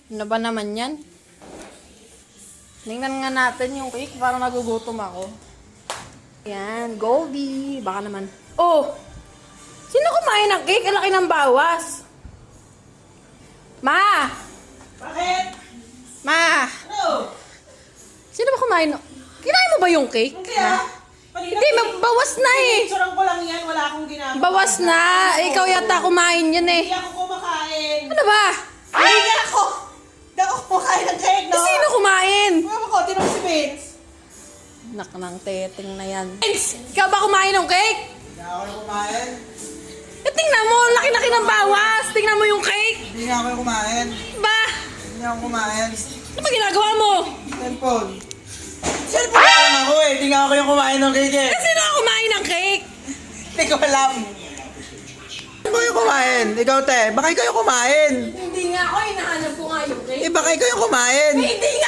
Ano ba naman yan? Tingnan nga natin yung cake. Parang nagugutom ako. Yan, Goldie. Baka naman. Oh! Sino kumain ng cake? Ang laki ng bawas. Ma! Bakit? Ma! Ano? Sino ba kumain? Kinain mo ba yung cake? Hindi ah. Hindi, magbawas na eh. Picturean ko lang yan. Wala akong ginagawa. Bawas na. Ikaw yata kumain yun eh. Hindi ako kumakain. Ano ba? Hindi nga ako. Hindi ako kumakain ng cake, no? Sino kumain? Ewan ko, tinong si Vince. Nak ng teteng na yan. Vince, ikaw ba kumain ng cake? Hindi ako yung kumain. Eh, tingnan mo, laki-laki ng bawas. Tingnan mo yung cake. Hindi nga ako yung kumain. Ba? Hindi ako kumain. Ano ba ginagawa mo? Cellphone. Cellphone lang ako eh. Hindi nga ako yung kumain ng cake eh. Eh, sino ang kumain ng cake? Hindi ko alam. Ikaw yung kumain. Ikaw, te. Baka ikaw yung kumain. Hindi nga ako, hinahanap ko nga yung cake. Eh, baka ikaw yung kumain. Eh, hindi nga